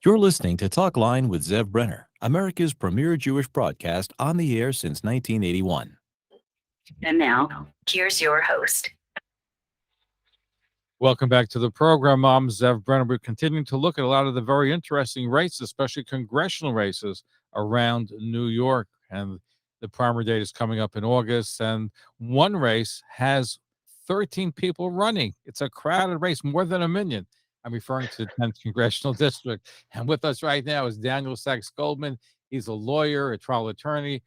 You're listening to Talkline with Zev Brenner, America's premier Jewish broadcast on the air since 1981. And now, here's your host. Welcome back to the program. I'm Zev Brenner. We're continuing to look at a lot of the very interesting races, especially congressional races around New York. And the primary date is coming up in August. And one race has 13 people running. It's a crowded race, more than a million. I'm referring to the 10th Congressional District. And with us right now is Daniel Sachs Goldman. He's a lawyer, a trial attorney.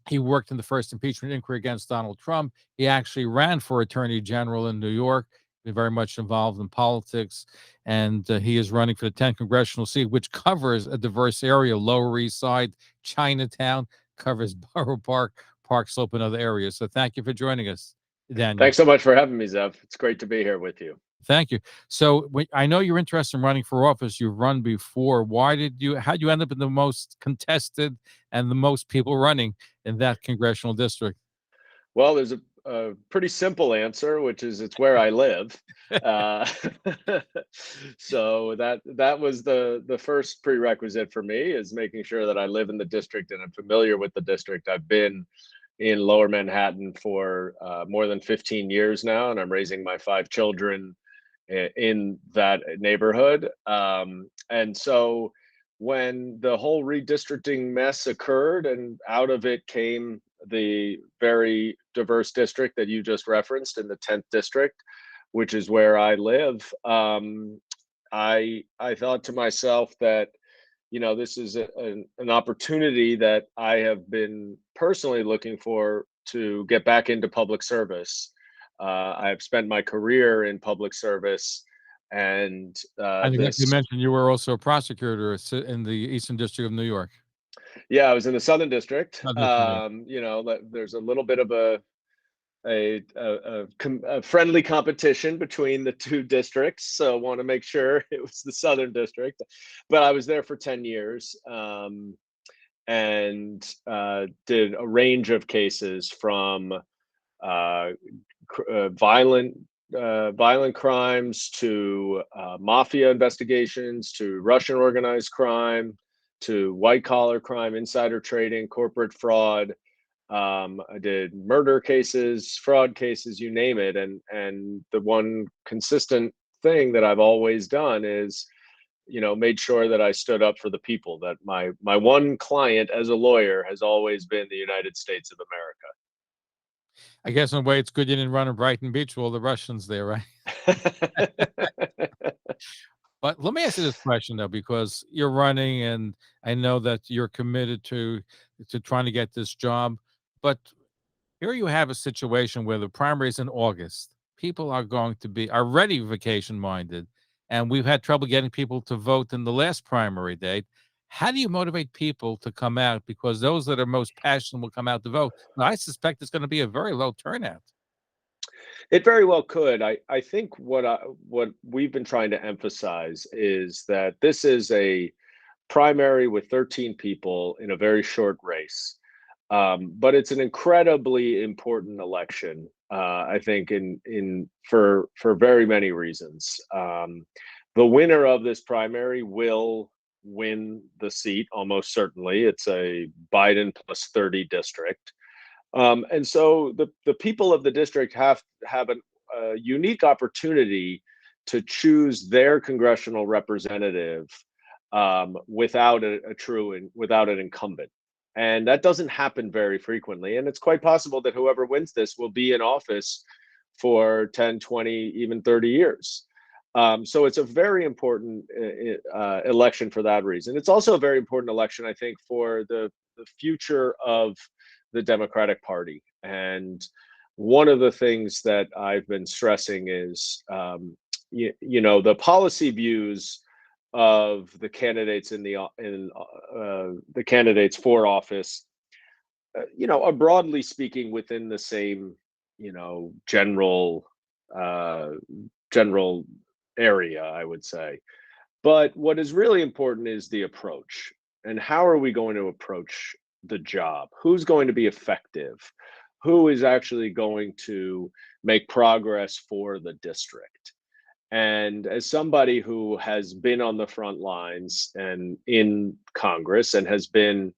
He worked in the first impeachment inquiry against Donald Trump. He actually ran for attorney general in New York. Very much involved in politics, and he is running for the 10th congressional seat, which covers a diverse area: Lower East Side, Chinatown, covers Boro Park, Park Slope, and other areas. So thank you for joining us, Daniel. Thanks so much for having me, Zev. It's great to be here with you. Thank you. So I know you're interested in running for office. You've run before. How did you end up in the most contested and the most people running in that congressional district? Well, there's a pretty simple answer, which is it's where I live. So that was the first prerequisite for me, is making sure that I live in the district and I'm familiar with the district. I've been in Lower Manhattan for more than 15 years now, and I'm raising my 5 children in that neighborhood. And so when the whole redistricting mess occurred, and out of it came the very diverse district that you just referenced in the 10th district, which is where I live, I thought to myself that, this is an opportunity that I have been personally looking for to get back into public service. I've spent my career in public service, and you mentioned you were also a prosecutor in the Eastern District of New York. Yeah, I was in the Southern District. There's a little bit of a friendly competition between the two districts, so I want to make sure it was the Southern District. But I was there for 10 years, and did a range of cases from violent crimes to mafia investigations to Russian organized crime to white-collar crime, insider trading, corporate fraud. I did murder cases, fraud cases, you name it. And the one consistent thing that I've always done is, made sure that I stood up for the people, that my one client as a lawyer has always been the United States of America. I guess in a way it's good you didn't run in Brighton Beach with all the Russians there, right? But let me ask you this question, though, because you're running, and I know that you're committed to trying to get this job. But here you have a situation where the primary is in August. People are already vacation-minded, and we've had trouble getting people to vote in the last primary date. How do you motivate people to come out? Because those that are most passionate will come out to vote. Now, I suspect it's going to be a very low turnout. It very well could. I think what we've been trying to emphasize is that this is a primary with 13 people in a very short race. But it's an incredibly important election, I think, for very many reasons. The winner of this primary will win the seat almost certainly. It's a Biden plus 30 district. And so the people of the district have a unique opportunity to choose their congressional representative without without an incumbent. And that doesn't happen very frequently. And it's quite possible that whoever wins this will be in office for 10, 20, even 30 years. So it's a very important election for that reason. It's also a very important election, I think, for the future of the Democratic Party. And one of the things that I've been stressing is, the policy views of the candidates the candidates for office, are broadly speaking within the same, general area, I would say. But what is really important is the approach, and how are we going to approach the job? Who's going to be effective? Who is actually going to make progress for the district? And as somebody who has been on the front lines and in Congress and has been,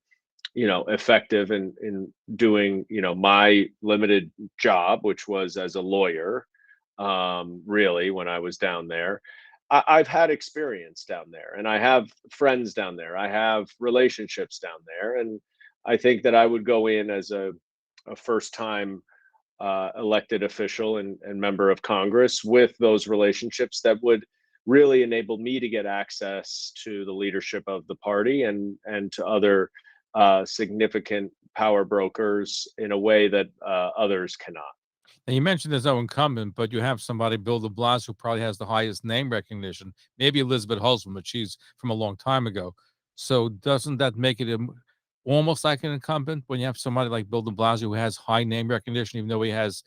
effective in doing, my limited job, which was as a lawyer, really, when I was down there, I've had experience down there, and I have friends down there. I have relationships down there, and I think that I would go in as a first time elected official and member of Congress with those relationships that would really enable me to get access to the leadership of the party and to other significant power brokers in a way that others cannot. And you mentioned there's no incumbent, but you have somebody, Bill DeBlasio, who probably has the highest name recognition. Maybe Elizabeth Holtzman, but she's from a long time ago. So doesn't that make it almost like an incumbent when you have somebody like Bill DeBlasio who has high name recognition, even though he has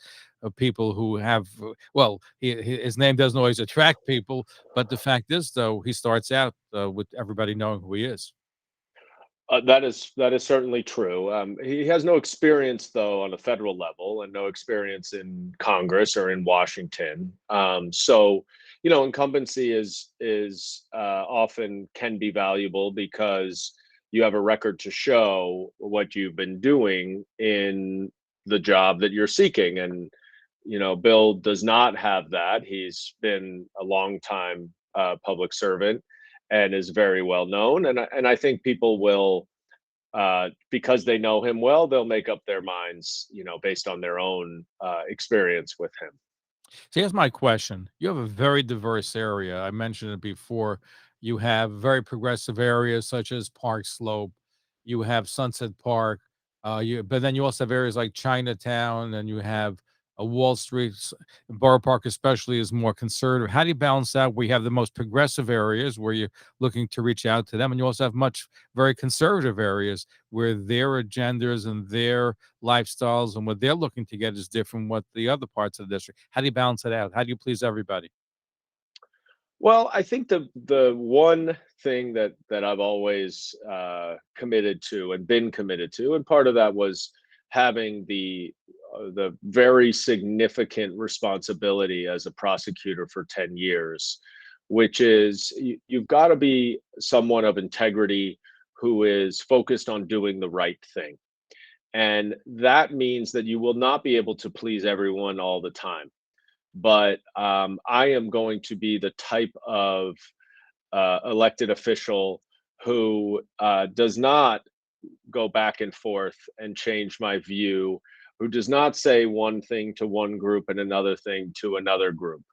people who have, well, his name doesn't always attract people. But the fact is, though, he starts out with everybody knowing who he is. That is certainly true. He has no experience, though, on a federal level, and no experience in Congress or in Washington. So, incumbency is often can be valuable because you have a record to show what you've been doing in the job that you're seeking. And Bill does not have that. He's been a long time public servant and is very well known. And I think people will, because they know him well, they'll make up their minds, based on their own experience with him. So here's my question. You have a very diverse area. I mentioned it before. You have very progressive areas such as Park Slope. You have Sunset Park. But then you also have areas like Chinatown, and you have Wall Street. Boro Park, especially, is more conservative. How do you balance that? We have the most progressive areas where you're looking to reach out to them, and you also have very conservative areas where their agendas and their lifestyles and what they're looking to get is different from what the other parts of the district. How do you balance it out? How do you please everybody? Well, I think the one thing that I've always committed to and been committed to, and part of that was having the very significant responsibility as a prosecutor for 10 years, which is you've got to be someone of integrity who is focused on doing the right thing. And that means that you will not be able to please everyone all the time. But I am going to be the type of elected official who does not go back and forth and change my view, who does not say one thing to one group and another thing to another group.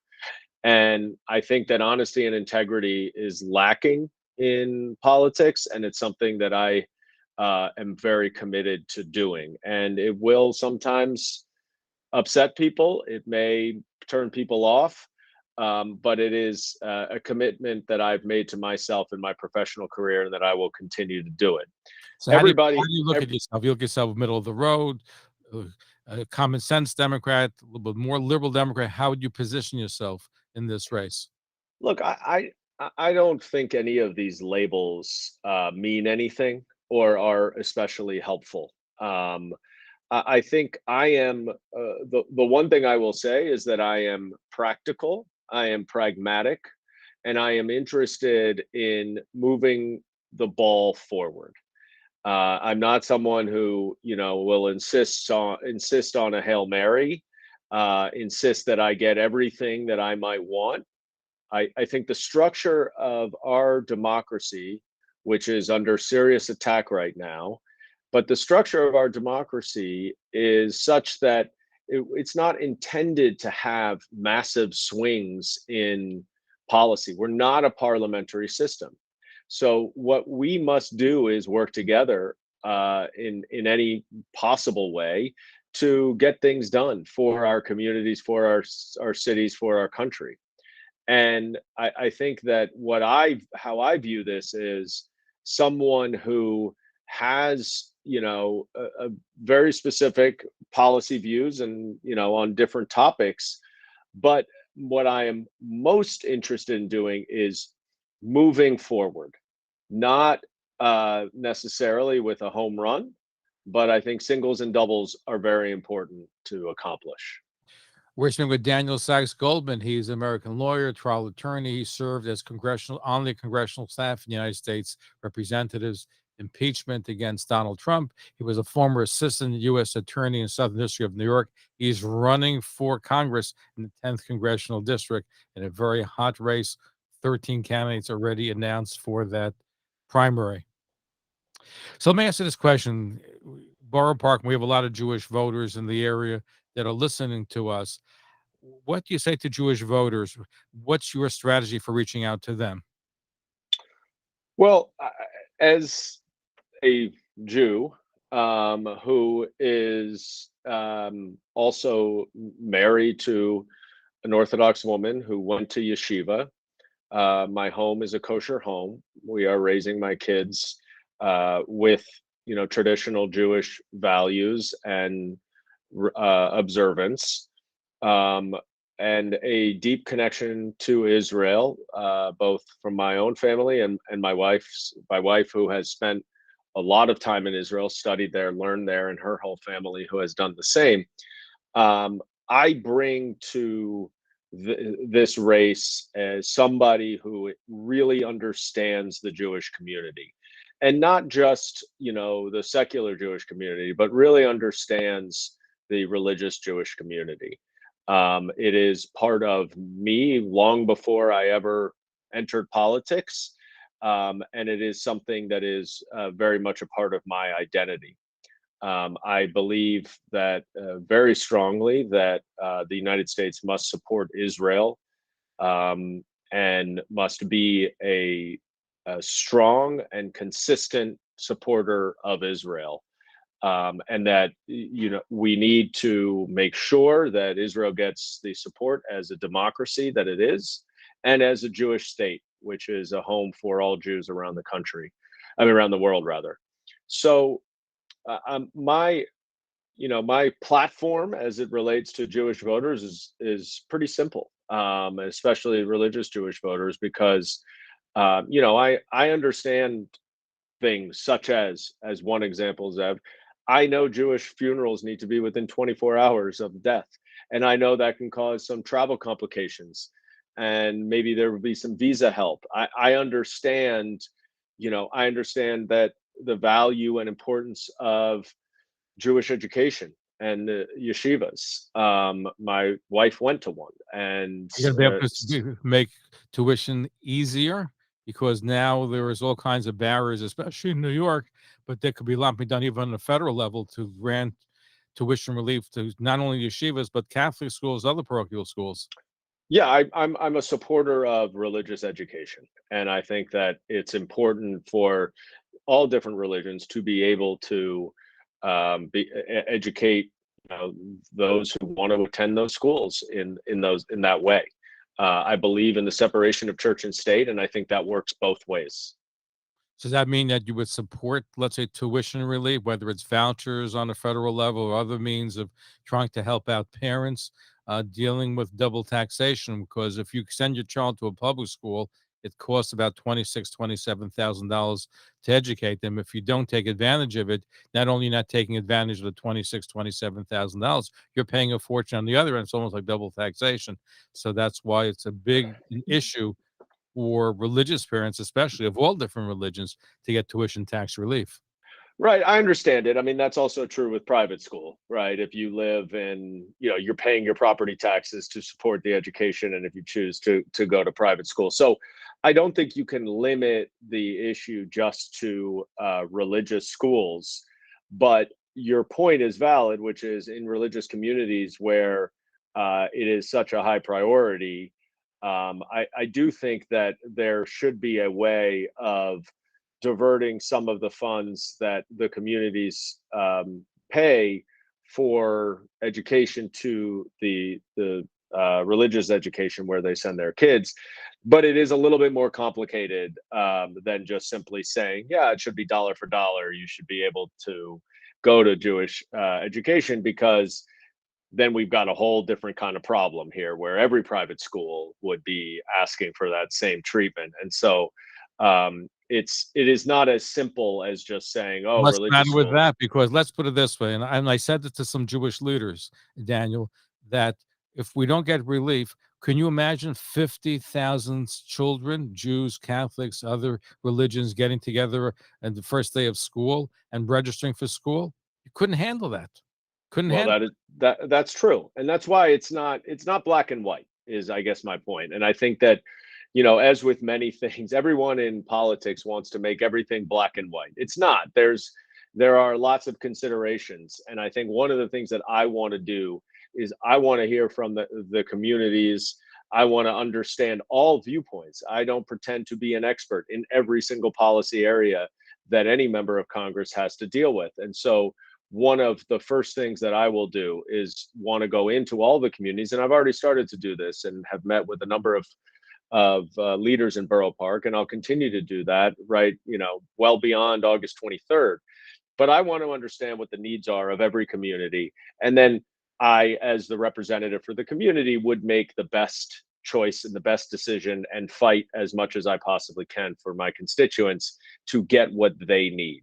And I think that honesty and integrity is lacking in politics, and it's something that I am very committed to doing. And it will sometimes upset people. It may turn people off, but it is a commitment that I've made to myself in my professional career, and that I will continue to do it. So Everybody, how do you look at yourself? You look at yourself middle of the road, uh, a common sense Democrat, a little bit more liberal Democrat. How would you position yourself in this race? look, I don't think any of these labels mean anything or are especially helpful. I think I am the one thing I will say is that I am practical, I am pragmatic, and I am interested in moving the ball forward. I'm not someone who will insist on a Hail Mary, insist that I get everything that I might want. I think the structure of our democracy, which is under serious attack right now, but the structure of our democracy is such that it's not intended to have massive swings in policy. We're not a parliamentary system. So what we must do is work together in any possible way to get things done for our communities, for our cities, for our country. And I think that how I view this is someone who has a very specific policy views and on different topics, but what I am most interested in doing is moving forward, not necessarily with a home run, but I think singles and doubles are very important to accomplish. We're speaking with Daniel Sachs Goldman. He's an American lawyer, trial attorney. He served as on the congressional staff in the United States Representatives impeachment against Donald Trump. He was a former assistant U.S. attorney in Southern District of New York. He's running for Congress in the 10th Congressional District in a very hot race. 13 candidates already announced for that primary. So let me ask you this question. Boro Park, we have a lot of Jewish voters in the area that are listening to us. What do you say to Jewish voters? What's your strategy for reaching out to them? Well, as a Jew who is also married to an Orthodox woman who went to yeshiva, my home is a kosher home. We are raising my kids with traditional Jewish values and observance, and a deep connection to Israel, both from my own family and my wife, who has spent a lot of time in Israel, studied there, learned there, and her whole family who has done the same. I bring to this race as somebody who really understands the Jewish community, and not just the secular Jewish community, but really understands the religious Jewish community. It is part of me long before I ever entered politics, and it is something that is very much a part of my identity. I believe that very strongly that the United States must support Israel, and must be a strong and consistent supporter of Israel, and that we need to make sure that Israel gets the support as a democracy that it is, and as a Jewish state, which is a home for all Jews around the country, around the world rather. So my platform as it relates to Jewish voters is pretty simple, especially religious Jewish voters, because I understand things such as one example, Zev. I know Jewish funerals need to be within 24 hours of death, and I know that can cause some travel complications, and maybe there would be some visa help. I understand, I understand that the value and importance of Jewish education and the yeshivas. My wife went to one, and You're going to be able to make tuition easier, because now there is all kinds of barriers, especially in New York, but there could be a lot being done even on the federal level to grant tuition relief to not only yeshivas, but Catholic schools, other parochial schools. Yeah, I'm a supporter of religious education, and I think that it's important for all different religions to be able to educate those who want to attend those schools in that way. I believe in the separation of church and state, and I think that works both ways. Does that mean that you would support, let's say, tuition relief, whether it's vouchers on a federal level or other means of trying to help out parents dealing with double taxation? Because if you send your child to a public school, it costs about $27,000 to educate them. If you don't take advantage of it, not only not taking advantage of the $27,000, you're paying a fortune on the other end. It's almost like double taxation. So that's why it's a big issue for religious parents, especially of all different religions, to get tuition tax relief. Right, I understand it. I mean, that's also true with private school, right? If you live in, you're paying your property taxes to support the education, and if you choose to go to private school. So I don't think you can limit the issue just to religious schools, but your point is valid, which is in religious communities where it is such a high priority. I do think that there should be a way of diverting some of the funds that the communities pay for education to the religious education where they send their kids. But it is a little bit more complicated than just simply saying, yeah, it should be dollar for dollar. You should be able to go to Jewish education, because then we've got a whole different kind of problem here where every private school would be asking for that same treatment. And so it is not as simple as just saying, oh, What's the matter religious with school. that? Because let's put it this way, and I said it to some Jewish leaders, Daniel, that if we don't get relief, can you imagine 50,000 children, Jews, Catholics, other religions getting together on the first day of school and registering for school? You couldn't handle that. Couldn't Well, handle. that's true, and that's why it's not black and white, is I guess my point. And I think that, as with many things, everyone in politics wants to make everything black and white. It's not. There are lots of considerations, and I think one of the things that I want to do is I want to hear from the communities. I want to understand all viewpoints. I don't pretend to be an expert in every single policy area that any member of Congress has to deal with. And so one of the first things that I will do is want to go into all the communities, and I've already started to do this and have met with a number of leaders in Boro Park, and I'll continue to do that, right, well beyond August 23rd. But I want to understand what the needs are of every community, and then I, as the representative for the community, would make the best choice and the best decision and fight as much as I possibly can for my constituents to get what they need.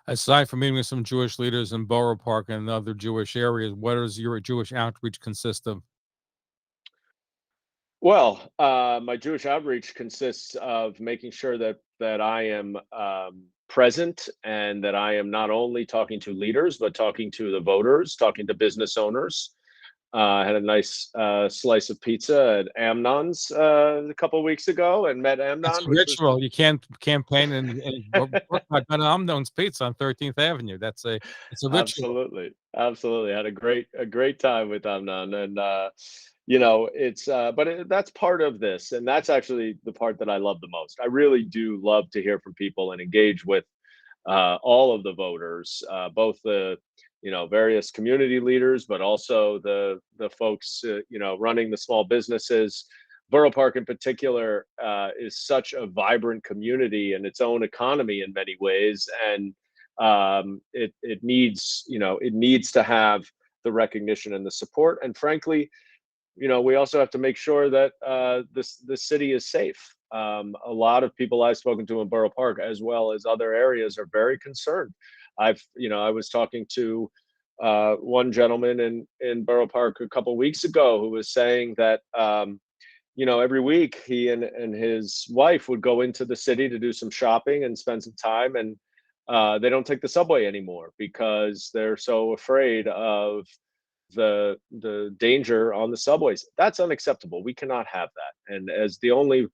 Aside from meeting with some Jewish leaders in Boro Park and other Jewish areas, what does your Jewish outreach consist of? Well, my Jewish outreach consists of making sure that I am present, and that I am not only talking to leaders, but talking to the voters, talking to business owners. I had a nice slice of pizza at Amnon's a couple of weeks ago, and met It's Amnon, a which was ritual. You can't campaign and work like Amnon's Pizza on 13th Avenue. It's a ritual. absolutely, absolutely. Had a great time with Amnon, and that's part of this, and that's actually the part that I love the most. I really do love to hear from people and engage with all of the voters, both the various community leaders, but also the folks running the small businesses. Borough Park in particular is such a vibrant community and its own economy in many ways, and it needs to have the recognition and the support. And frankly, we also have to make sure that this city is safe. A lot of people I've spoken to in Borough Park, as well as other areas, are very concerned. I was talking to one gentleman in Borough Park a couple weeks ago who was saying that every week he and his wife would go into the city to do some shopping and spend some time, and they don't take the subway anymore because they're so afraid of the danger on the subways. That's unacceptable. We cannot have that. And as the only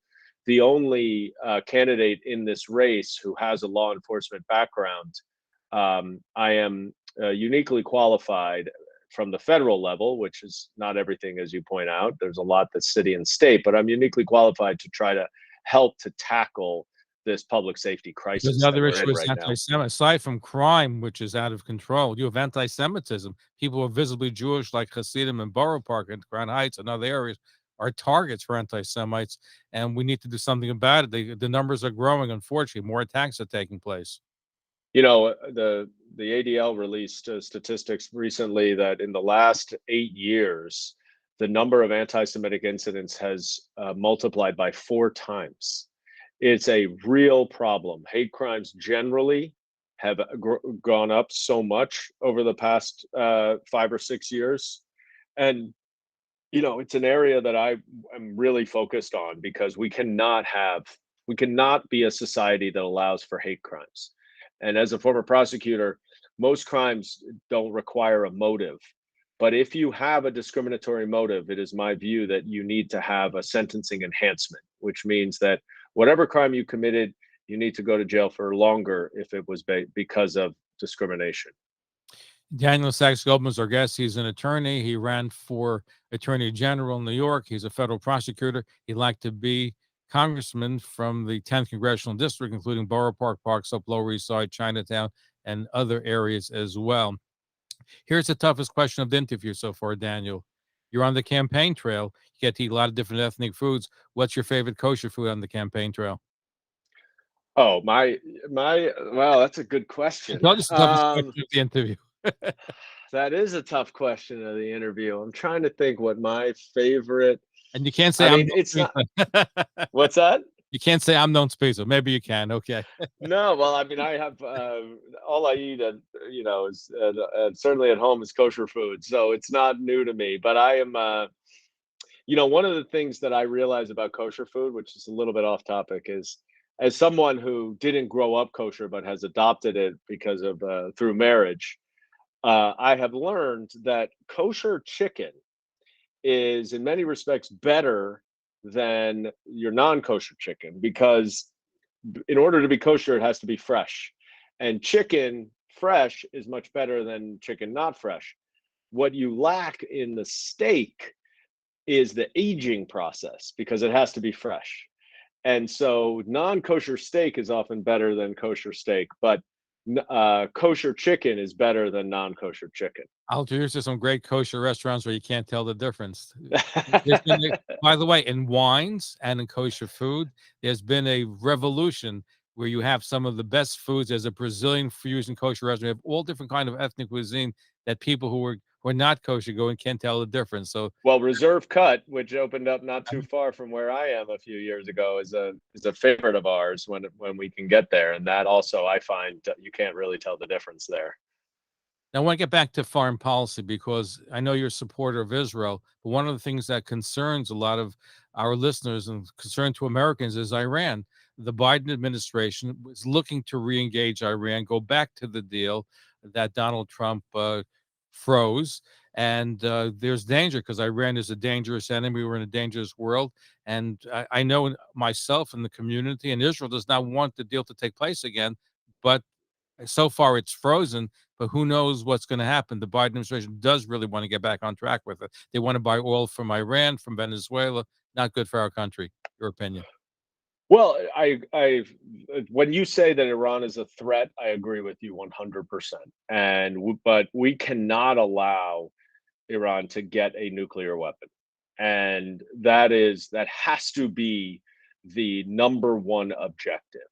candidate in this race who has a law enforcement background, I am uniquely qualified from the federal level, which is not everything, as you point out. There's a lot that's city and state, but I'm uniquely qualified to try to help to tackle this public safety crisis There's that another we're issue in is right now. anti-Semitism. Aside from crime, which is out of control, you have anti-Semitism. People who are visibly Jewish, like Hasidim and Borough Park and Crown Heights and other areas, are targets for anti-Semites, and we need to do something about it. The numbers are growing, unfortunately. More attacks are taking place. The ADL released statistics recently that in the last 8 years, the number of anti-Semitic incidents has multiplied by 4 times. It's a real problem. Hate crimes generally have gone up so much over the past 5 or 6 years, and it's an area that I am really focused on, because we cannot be a society that allows for hate crimes. And as a former prosecutor, most crimes don't require a motive. But if you have a discriminatory motive, it is my view that you need to have a sentencing enhancement, which means that whatever crime you committed, you need to go to jail for longer if it was because of discrimination. Daniel Sachs Goldman is our guest. He's an attorney. He ran for Attorney General in New York. He's a federal prosecutor. He'd like to be congressman from the 10th Congressional District, including Borough Park, Park Slope, Lower East Side, Chinatown, and other areas as well. Here's the toughest question of the interview so far, Daniel. You're on the campaign trail. You get to eat a lot of different ethnic foods. What's your favorite kosher food on the campaign trail? Oh, well, that's a good question. That's the toughest question of the interview. That is a tough question of the interview. I'm trying to think what my favorite. And you can't say I mean, it's not. What's that? You can't say I'm non speso. Maybe you can. Okay. No, well, I mean, I have all I eat, is certainly at home is kosher food, so it's not new to me. But I am, one of the things that I realize about kosher food, which is a little bit off topic, is as someone who didn't grow up kosher but has adopted it because of through marriage, I have learned that kosher chicken is in many respects better than your non-kosher chicken because in order to be kosher, it has to be fresh. And chicken fresh is much better than chicken not fresh. What you lack in the steak is the aging process because it has to be fresh. And so non-kosher steak is often better than kosher steak, but kosher chicken is better than non-kosher chicken. I'll introduce you to some great kosher restaurants where you can't tell the difference. By the way, in wines and in kosher food, there's been a revolution where you have some of the best foods. There's a Brazilian fusion kosher restaurant. You have all different kind of ethnic cuisine that people who were not kosher go and can't tell the difference. So, well, Reserve Cut, which opened up not too far from where I am a few years ago, is a favorite of ours when we can get there, and that also I find you can't really tell the difference there. now, I want to get back to foreign policy because I know you're a supporter of Israel, but one of the things that concerns a lot of our listeners and concern to Americans is Iran. The Biden administration was looking to re-engage Iran, go back to the deal that Donald Trump froze. And there's danger because Iran is a dangerous enemy. We're in a dangerous world. And I know myself and the community, and Israel does not want the deal to take place again. But so far it's frozen, but who knows what's going to happen. The Biden administration does really want to get back on track with it. They want to buy oil from Iran, from Venezuela. Not good for our country. Your opinion? Well, when you say that Iran is a threat, I agree with you 100%. But we cannot allow Iran to get a nuclear weapon, and that has to be the number one objective.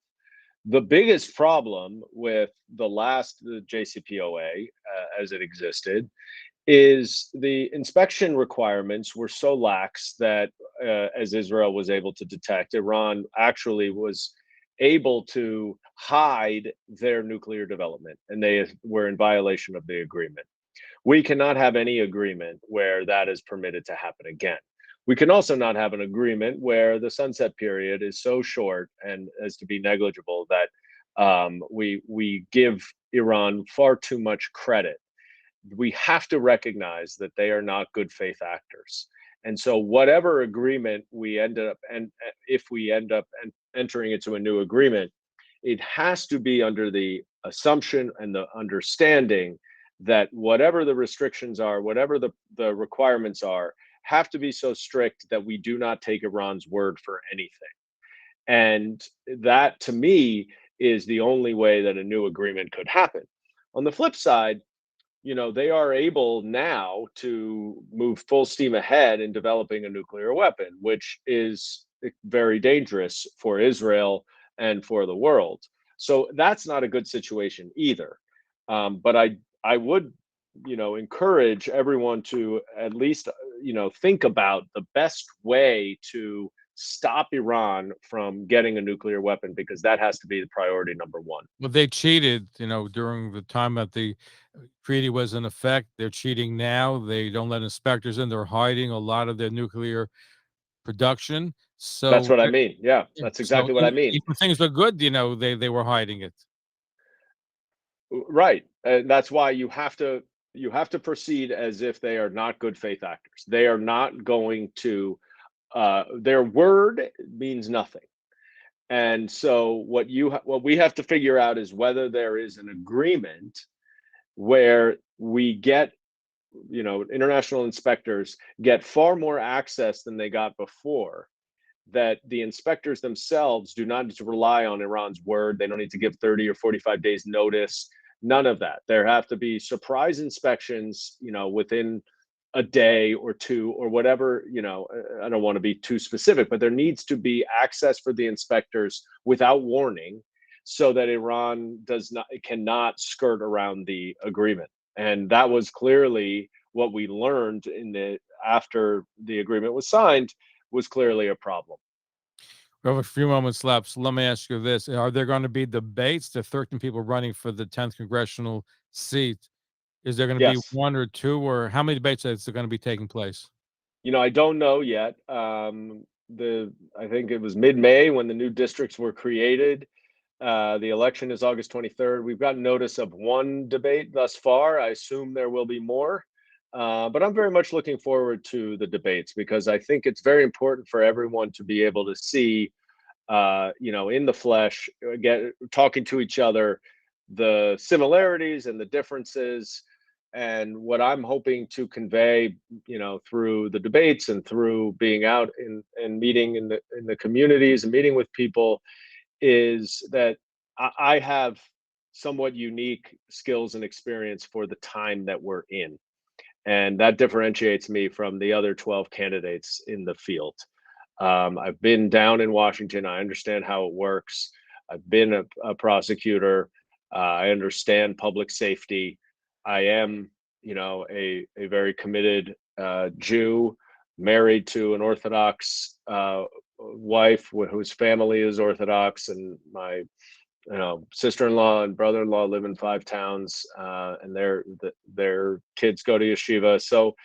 The biggest problem with the JCPOA as it existed is the inspection requirements were so lax that, as Israel was able to detect, Iran actually was able to hide their nuclear development, and they were in violation of the agreement. We cannot have any agreement where that is permitted to happen again. We can also not have an agreement where the sunset period is so short and as to be negligible that we give Iran far too much credit. We have to recognize that they are not good faith actors. And so whatever agreement we end up, and if we end up entering into a new agreement, it has to be under the assumption and the understanding that whatever the restrictions are, whatever the requirements are, have to be so strict that we do not take Iran's word for anything. And that, to me, is the only way that a new agreement could happen. On the flip side, they are able now to move full steam ahead in developing a nuclear weapon, which is very dangerous for Israel and for the world. So that's not a good situation either. But I would, encourage everyone to at least, think about the best way to stop Iran from getting a nuclear weapon, because that has to be the priority number one. Well, they cheated, during the time that the treaty was in effect. They're cheating now. They don't let inspectors in. They're hiding a lot of their nuclear production. That's So what I mean. Yeah, yeah, that's so exactly what I mean. even things were good, they were hiding it. Right. And that's why you have to proceed as if they are not good faith actors. They are not going to their word means nothing. And so what we have to figure out is whether there is an agreement where we get, international inspectors get far more access than they got before, that the inspectors themselves do not need to rely on Iran's word. They don't need to give 30 or 45 days notice. None of that. There have to be surprise inspections, within a day or two or whatever. I don't want to be too specific, but there needs to be access for the inspectors without warning so that Iran cannot skirt around the agreement. And that was clearly what we learned after the agreement was signed, was clearly a problem. We have a few moments left, so let me ask you this. Are there going to be debates? There are 13 people running for the 10th congressional seat. Is there going to be Yes. one or two, or how many debates is there going to be taking place? I don't know yet. I think it was mid-May when the new districts were created. The election is August 23rd. We've gotten notice of one debate thus far. I assume there will be more. But I'm very much looking forward to the debates because I think it's very important for everyone to be able to see, in the flesh, talking to each other, the similarities and the differences. And what I'm hoping to convey, through the debates and through being out and meeting in the communities and meeting with people, is that I have somewhat unique skills and experience for the time that we're in. And that differentiates me from the other 12 candidates in the field. I've been down in Washington. I understand how it works. I've been a prosecutor. I understand public safety. I am, a very committed Jew, married to an Orthodox wife whose family is Orthodox, and my sister-in-law and brother-in-law live in 5 towns, and their kids go to yeshiva. So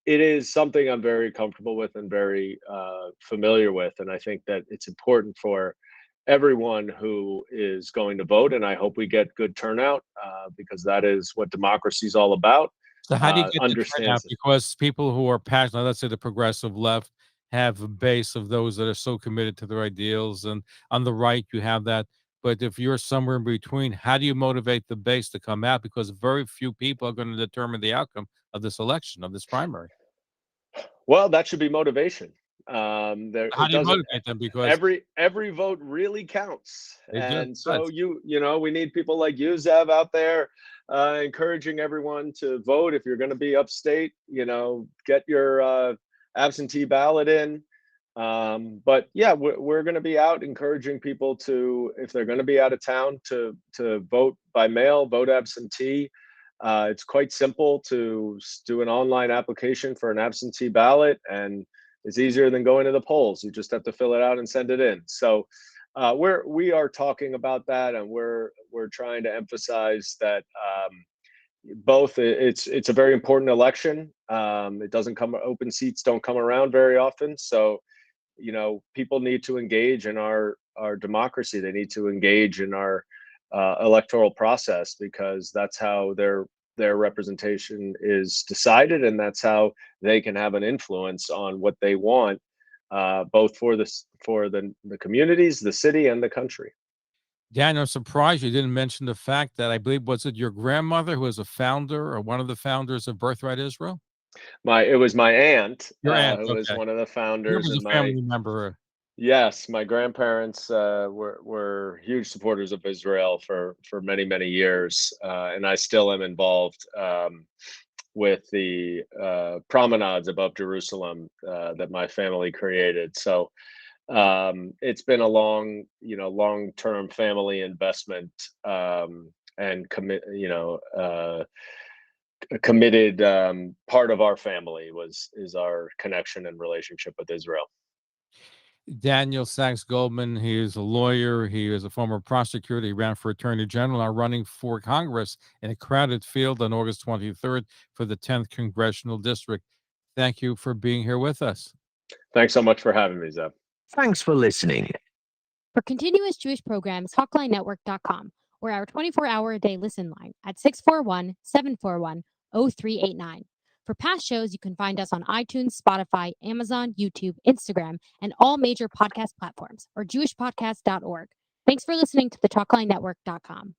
it is something I'm very comfortable with and very familiar with, and I think that it's important for everyone who is going to vote, and I hope we get good turnout because that is what democracy is all about. So how do you get the turnout? Understands it. Because people who are passionate, let's say the progressive left, have a base of those that are so committed to their ideals, and on the right you have that. But if you're somewhere in between, how do you motivate the base to come out? Because very few people are going to determine the outcome of this election, of this primary. Well, that should be motivation. How It do you doesn't. motivate them? Because Every vote really counts, they do. and so we need people like you, Zev, out there encouraging everyone to vote. If you're going to be upstate, get your absentee ballot in. But yeah, we're going to be out encouraging people to, if they're going to be out of town, to vote by mail, vote absentee. It's quite simple to do an online application for an absentee ballot, and it's easier than going to the polls. You just have to fill it out and send it in. So we are talking about that, and we're trying to emphasize that both. It's a very important election. It doesn't come, open seats don't come around very often. So people need to engage in our democracy. They need to engage in our electoral process, because that's how their representation is decided, and that's how they can have an influence on what they want, both for the communities, the city, and the country. Daniel, I'm surprised you didn't mention the fact that I believe, was it your grandmother who was a founder or one of the founders of Birthright Israel? It was my aunt, Your aunt, who was okay. one of the Here founders, was and a family member. yes, my grandparents were huge supporters of Israel for many, many years, and I still am involved with the promenades above Jerusalem that my family created. So it's been a long-term family investment, and a committed part of our family is our connection and relationship with Israel. Daniel Sachs Goldman, he is a lawyer. He is a former prosecutor. He ran for attorney general, now running for Congress in a crowded field on August 23rd for the 10th congressional district. Thank you for being here with us. Thanks so much for having me, Zev. Thanks for listening. For continuous Jewish programs, TalklineNetwork.com, or our 24-hour-a-day listen line at 641-741-0389. For past shows, you can find us on iTunes, Spotify, Amazon, YouTube, Instagram, and all major podcast platforms, or jewishpodcast.org. Thanks for listening to the TalklineNetwork.com.